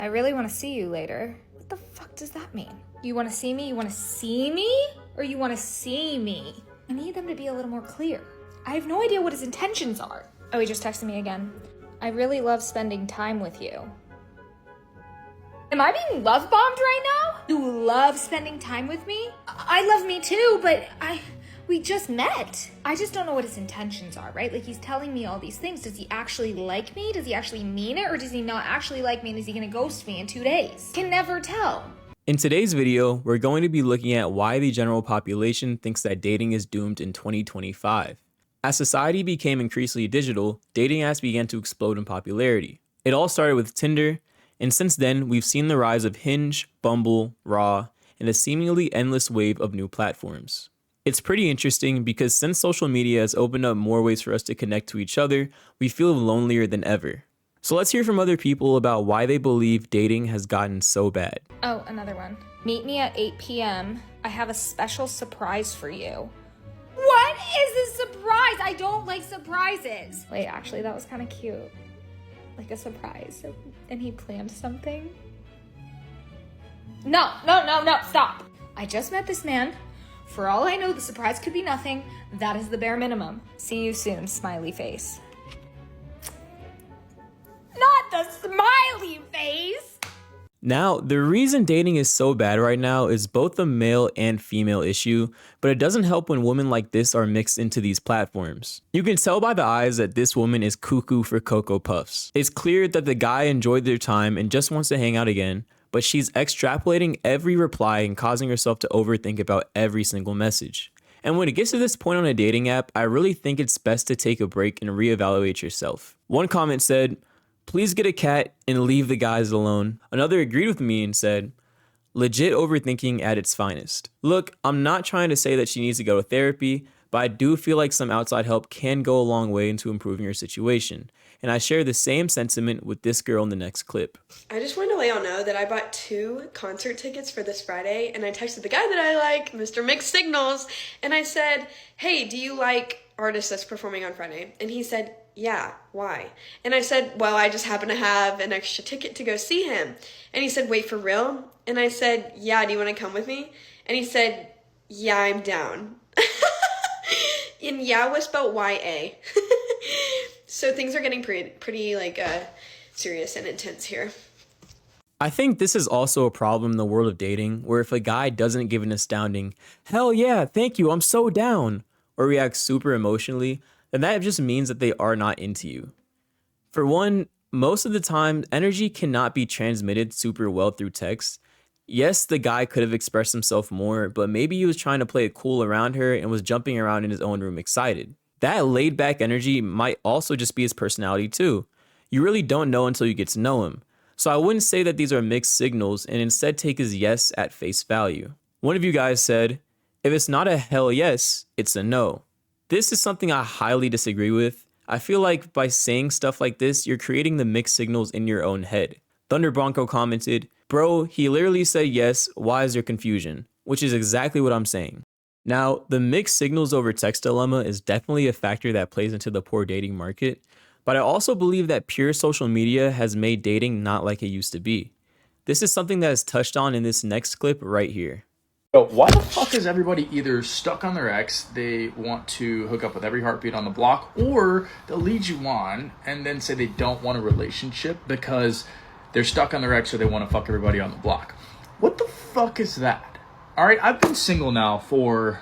I really want to see you later. What the fuck does that mean? You want to see me? You want to see me? Or you want to see me? I need them to be a little more clear. I have no idea what his intentions are. Oh, he just texted me again. I really love spending time with you. Am I being love bombed right now? You love spending time with me? I love me too, but we just met. I just don't know what his intentions are, right? Like, he's telling me all these things. Does he actually like me? Does he actually mean it? Or does he not actually like me and is he gonna ghost me in 2 days? Can never tell. In today's video, we're going to be looking at why the general population thinks that dating is doomed in 2025. As society became increasingly digital, dating apps began to explode in popularity. It all started with Tinder, and since then, we've seen the rise of Hinge, Bumble, Raw, and a seemingly endless wave of new platforms. It's pretty interesting because since social media has opened up more ways for us to connect to each other, we feel lonelier than ever. So let's hear from other people about why they believe dating has gotten so bad. Oh, another one. Meet me at 8 p.m. I have a special surprise for you. What is this surprise? I don't like surprises. Wait, actually, that was kind of cute. Like a surprise. And he planned something. No, stop. I just met this man. For all I know, the surprise could be nothing. That is the bare minimum. See you soon, smiley face. Not the smiley face! Now, the reason dating is so bad right now is both a male and female issue, but it doesn't help when women like this are mixed into these platforms. You can tell by the eyes that this woman is cuckoo for Cocoa Puffs. It's clear that the guy enjoyed their time and just wants to hang out again, but she's extrapolating every reply and causing herself to overthink about every single message. And when it gets to this point on a dating app, I really think it's best to take a break and reevaluate yourself. One comment said, "Please get a cat and leave the guys alone." Another agreed with me and said, "Legit overthinking at its finest." Look, I'm not trying to say that she needs to go to therapy, but I do feel like some outside help can go a long way into improving your situation. And I share the same sentiment with this girl in the next clip. I just wanted to let y'all know that I bought 2 concert tickets for this Friday, and I texted the guy that I like, Mr. Mixed Signals, and I said, "Hey, do you like artists that's performing on Friday?" And he said, "Yeah, why?" And I said, "Well, I just happen to have an extra ticket to go see him." And he said, "Wait, for real?" And I said, "Yeah, do you want to come with me?" And he said, "Yeah, I'm down." And yeah was spelled Y-A. So things are getting pretty serious and intense here. I think this is also a problem in the world of dating, where if a guy doesn't give an astounding, "Hell yeah, thank you, I'm so down," or reacts super emotionally, then that just means that they are not into you. For one, most of the time, energy cannot be transmitted super well through text. Yes, the guy could have expressed himself more, but maybe he was trying to play it cool around her and was jumping around in his own room excited. That laid back energy might also just be his personality too. You really don't know until you get to know him. So I wouldn't say that these are mixed signals and instead take his yes at face value. One of you guys said, "If it's not a hell yes, it's a no." This is something I highly disagree with. I feel like by saying stuff like this, you're creating the mixed signals in your own head. Thunder Bronco commented, "Bro, he literally said yes, why is there confusion?" Which is exactly what I'm saying. Now, the mixed signals over text dilemma is definitely a factor that plays into the poor dating market, but I also believe that pure social media has made dating not like it used to be. This is something that is touched on in this next clip right here. Yo, why the fuck is everybody either stuck on their ex, they want to hook up with every heartbeat on the block, or they'll lead you on and then say they don't want a relationship because they're stuck on their ex or they want to fuck everybody on the block? What the fuck is that? All right, I've been single now for,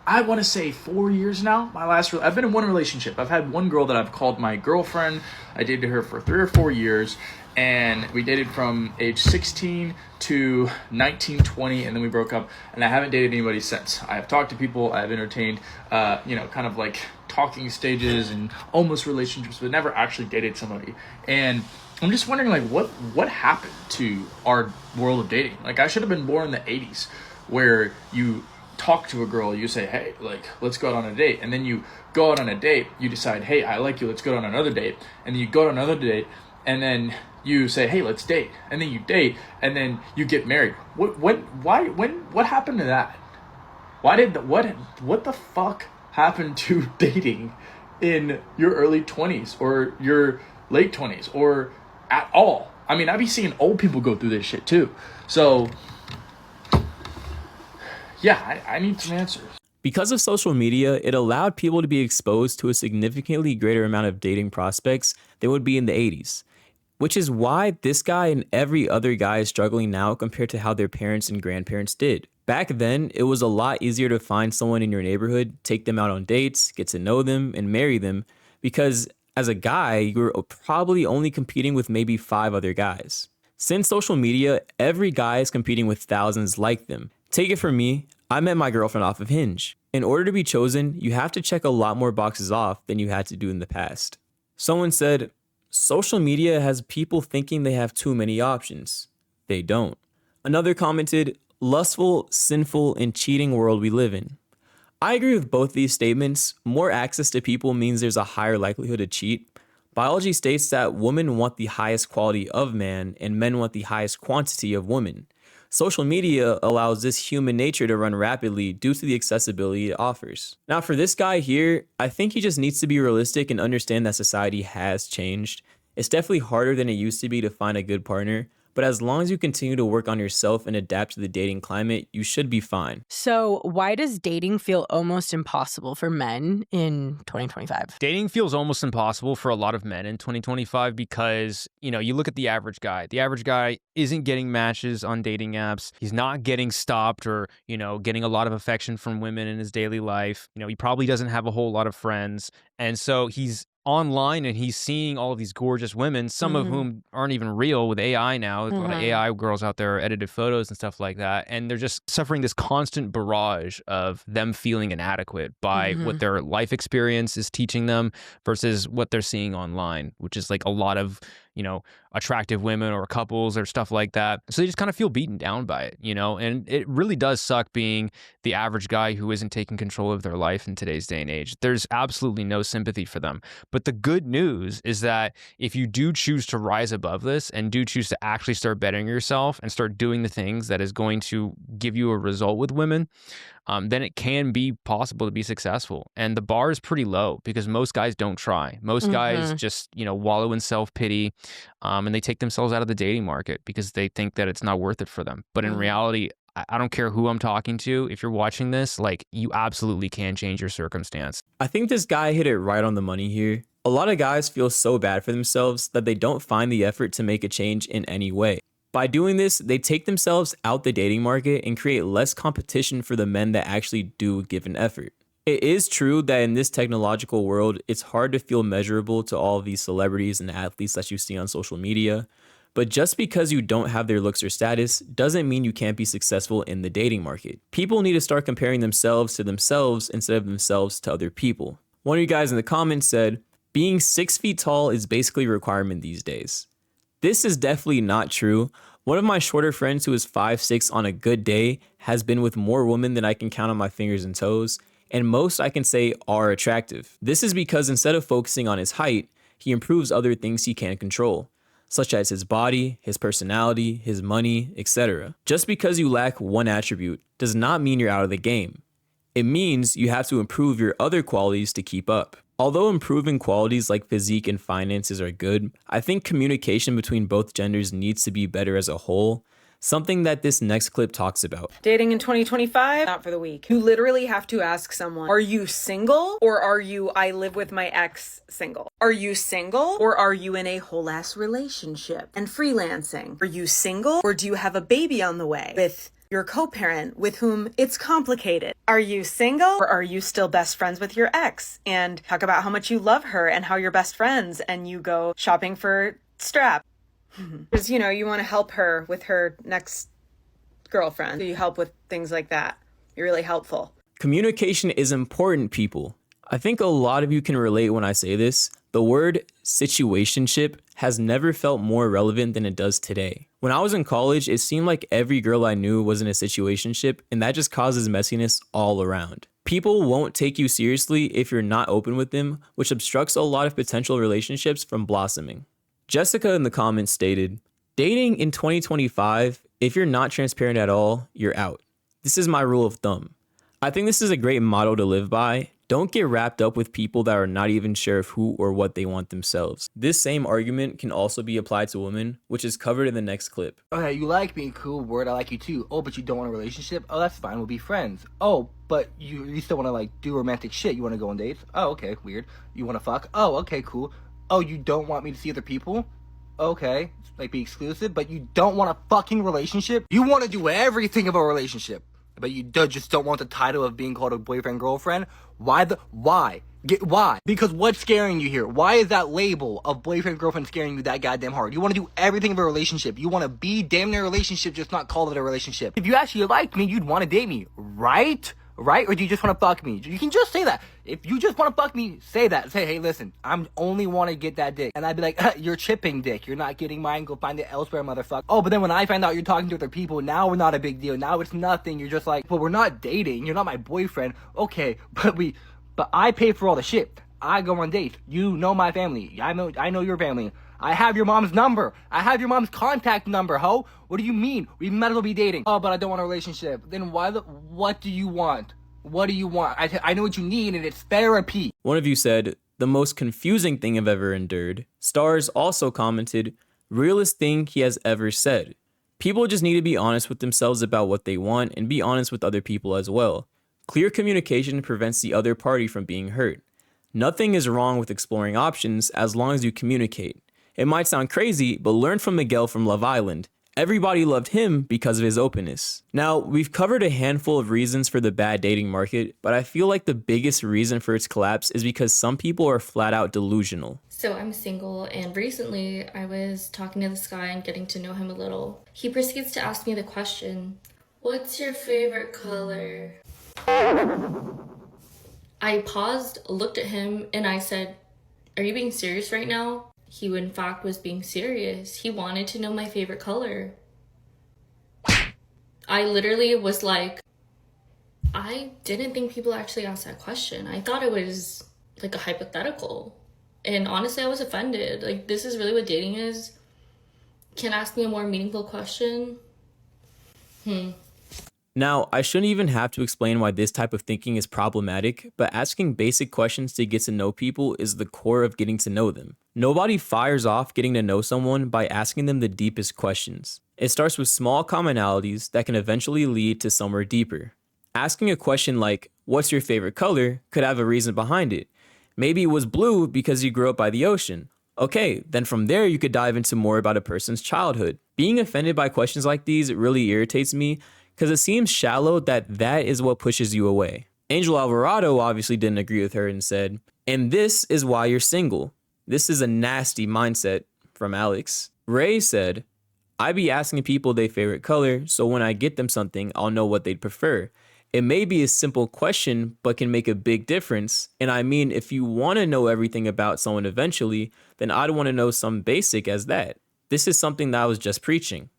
I want to say 4 years now. I've been in one relationship. I've had one girl that I've called my girlfriend. I dated her for 3 or 4 years, and we dated from age 16 to 19, 20, and then we broke up, and I haven't dated anybody since. I have talked to people, I've entertained, kind of like talking stages and almost relationships, but never actually dated somebody. And I'm just wondering, like, what happened to our world of dating? Like, I should have been born in the 80s, where you talk to a girl, you say, "Hey, like, let's go out on a date," and then you go out on a date, you decide, "Hey, I like you, let's go on another date," and then you go on another date, and then you say, "Hey, let's date," and then you date, and then you get married. What happened to that? What the fuck happened to dating in your early 20s or your late 20s or at all? I mean, I be seeing old people go through this shit too. So, yeah, I need some answers. Because of social media, it allowed people to be exposed to a significantly greater amount of dating prospects than would be in the 80s, which is why this guy and every other guy is struggling now compared to how their parents and grandparents did. Back then, it was a lot easier to find someone in your neighborhood, take them out on dates, get to know them, and marry them, because as a guy, you were probably only competing with maybe 5 other guys. Since social media, every guy is competing with thousands like them. Take it from me, I met my girlfriend off of Hinge. In order to be chosen, you have to check a lot more boxes off than you had to do in the past. Someone said, social media has people thinking they have too many options. They don't. Another commented, lustful, sinful, and cheating world we live in. I agree with both these statements. More access to people means there's a higher likelihood to cheat. Biology states that women want the highest quality of man and men want the highest quantity of women. Social media allows this human nature to run rapidly due to the accessibility it offers. Now, for this guy here, I think he just needs to be realistic and understand that society has changed. It's definitely harder than it used to be to find a good partner, but as long as you continue to work on yourself and adapt to the dating climate, you should be fine. So why does dating feel almost impossible for men in 2025? Dating feels almost impossible for a lot of men in 2025 because, you look at the average guy. The average guy isn't getting matches on dating apps. He's not getting stopped or, getting a lot of affection from women in his daily life. He probably doesn't have a whole lot of friends. And so he's online and he's seeing all of these gorgeous women, some of whom aren't even real with AI now. There's a lot of AI girls out there, edited photos and stuff like that. And they're just suffering this constant barrage of them feeling inadequate by what their life experience is teaching them versus what they're seeing online, which is like a lot of, attractive women or couples or stuff like that. So they just kind of feel beaten down by it, and it really does suck being the average guy who isn't taking control of their life in today's day and age. There's absolutely no sympathy for them. But the good news is that if you do choose to rise above this and do choose to actually start bettering yourself and start doing the things that is going to give you a result with women, then it can be possible to be successful. And the bar is pretty low because most guys don't try. Most guys just, wallow in self-pity and they take themselves out of the dating market because they think that it's not worth it for them. But in reality, I don't care who I'm talking to. If you're watching this, you absolutely can change your circumstance. I think this guy hit it right on the money here. A lot of guys feel so bad for themselves that they don't find the effort to make a change in any way. By doing this, they take themselves out the dating market and create less competition for the men that actually do give an effort. It is true that in this technological world, it's hard to feel measurable to all of these celebrities and athletes that you see on social media. But just because you don't have their looks or status doesn't mean you can't be successful in the dating market. People need to start comparing themselves to themselves instead of themselves to other people. One of you guys in the comments said, being 6 feet tall is basically a requirement these days. This is definitely not true. One of my shorter friends who is 5'6" on a good day has been with more women than I can count on my fingers and toes, and most I can say are attractive. This is because instead of focusing on his height, he improves other things he can't control, such as his body, his personality, his money, etc. Just because you lack one attribute does not mean you're out of the game. It means you have to improve your other qualities to keep up. Although improving qualities like physique and finances are good, I think communication between both genders needs to be better as a whole, something that this next clip talks about. Dating in 2025, not for the weak. You literally have to ask someone, are you single or are you I live with my ex single? Are you single or are you in a whole ass relationship and freelancing? Are you single or do you have a baby on the way with your co-parent with whom it's complicated? Are you single or are you still best friends with your ex? And talk about how much you love her and how you're best friends and you go shopping for strap. Because, you want to help her with her next girlfriend. So you help with things like that. You're really helpful. Communication is important, people. I think a lot of you can relate when I say this. The word situationship has never felt more relevant than it does today. When I was in college, it seemed like every girl I knew was in a situationship, and that just causes messiness all around. People won't take you seriously if you're not open with them, which obstructs a lot of potential relationships from blossoming. Jessica in the comments stated, dating in 2025, if you're not transparent at all, you're out. This is my rule of thumb. I think this is a great motto to live by. Don't get wrapped up with people that are not even sure of who or what they want themselves. This same argument can also be applied to women, which is covered in the next clip. Okay, you like me, cool, word, I like you too. Oh, but you don't want a relationship? Oh, that's fine, we'll be friends. Oh, but you still want to, like, do romantic shit. You want to go on dates? Oh, okay, weird. You want to fuck? Oh, okay, cool. Oh, you don't want me to see other people? Okay, like, be exclusive, but you don't want a fucking relationship? You want to do everything of a relationship, but you just don't want the title of being called a boyfriend-girlfriend? Why? Why? Because what's scaring you here? Why is that label of boyfriend-girlfriend scaring you that goddamn hard? You want to do everything of a relationship. You want to be damn near a relationship, just not call it a relationship. If you actually liked me, you'd want to date me, right? Right? Or do you just want to fuck me? You can just say that. If you just want to fuck me, say that. Say, hey, listen, I'm only want to get that dick. And I'd be like, you're chipping dick. You're not getting mine. Go find it elsewhere, motherfucker. Oh, but then when I find out you're talking to other people, now we're not a big deal. Now it's nothing. You're just like, well, we're not dating. You're not my boyfriend. Okay, but I pay for all the shit. I go on dates. You know my family. I know your family. I have your mom's number. I have your mom's contact number, ho. What do you mean? We might as well be dating. Oh, but I don't want a relationship. Then what do you want? What do you want? I know what you need, and it's therapy. One of you said, the most confusing thing I've ever endured. Stars also commented, realest thing he has ever said. People just need to be honest with themselves about what they want and be honest with other people as well. Clear communication prevents the other party from being hurt. Nothing is wrong with exploring options as long as you communicate. It might sound crazy, but learn from Miguel from Love Island. Everybody loved him because of his openness. Now, we've covered a handful of reasons for the bad dating market, but I feel like the biggest reason for its collapse is because some people are flat out delusional. So I'm single, and recently I was talking to this guy and getting to know him a little. He proceeds to ask me the question, "What's your favorite color?" I paused, looked at him, and I said, "Are you being serious right now?" He, in fact, was being serious. He wanted to know my favorite color. I literally was like, I didn't think people actually asked that question. I thought it was like a hypothetical. And honestly, I was offended. Like, this is really what dating is? Can ask me a more meaningful question? Now, I shouldn't even have to explain why this type of thinking is problematic, but asking basic questions to get to know people is the core of getting to know them. Nobody fires off getting to know someone by asking them the deepest questions. It starts with small commonalities that can eventually lead to somewhere deeper. Asking a question like, "What's your favorite color?" could have a reason behind it. Maybe it was blue because you grew up by the ocean. Okay, then from there you could dive into more about a person's childhood. Being offended by questions like these really irritates me, because it seems shallow that is what pushes you away. Angel Alvarado obviously didn't agree with her and said, "And this is why you're single. This is a nasty mindset," from Alex. Ray said, "I be asking people their favorite color, so when I get them something, I'll know what they'd prefer. It may be a simple question, but can make a big difference. And I mean, if you want to know everything about someone eventually, then I'd want to know some basic as that. This is something that I was just preaching."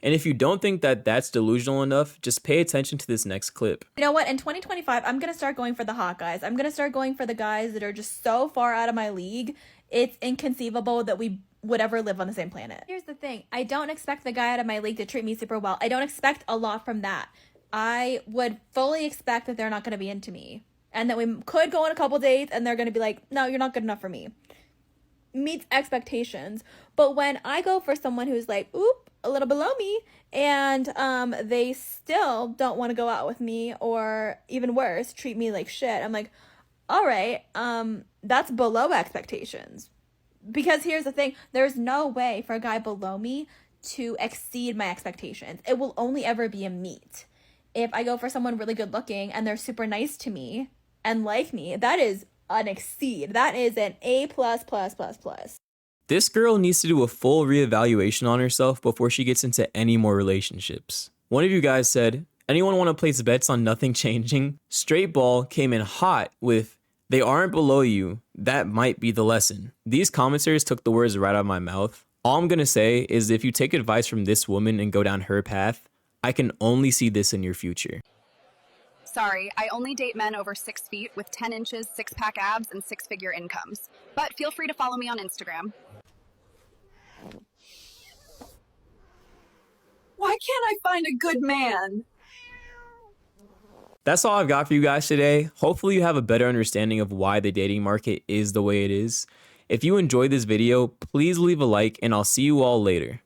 And if you don't think that that's delusional enough, just pay attention to this next clip. You know what? In 2025, I'm going to start going for the hot guys. I'm going to start going for the guys that are just so far out of my league. It's inconceivable that we would ever live on the same planet. Here's the thing. I don't expect the guy out of my league to treat me super well. I don't expect a lot from that. I would fully expect that they're not going to be into me. And that we could go on a couple dates and they're going to be like, "No, you're not good enough for me." Meets expectations. But when I go for someone who's like, oop, a little below me, and they still don't want to go out with me, or even worse, treat me like shit, I'm like, all right, that's below expectations. Because here's the thing, there's no way for a guy below me to exceed my expectations. It will only ever be a meet. If I go for someone really good looking and they're super nice to me and like me, that is an exceed. That is an A++++. This girl needs to do a full reevaluation on herself before she gets into any more relationships. One of you guys said, "Anyone want to place bets on nothing changing?" Straight Ball came in hot with, "They aren't below you. That might be the lesson." These commenters took the words right out of my mouth. All I'm going to say is if you take advice from this woman and go down her path, I can only see this in your future. Sorry, I only date men over 6 feet with 10 inches, six-pack abs, and six-figure incomes. But feel free to follow me on Instagram. Why can't I find a good man? That's all I've got for you guys today. Hopefully you have a better understanding of why the dating market is the way it is. If you enjoyed this video, please leave a like and I'll see you all later.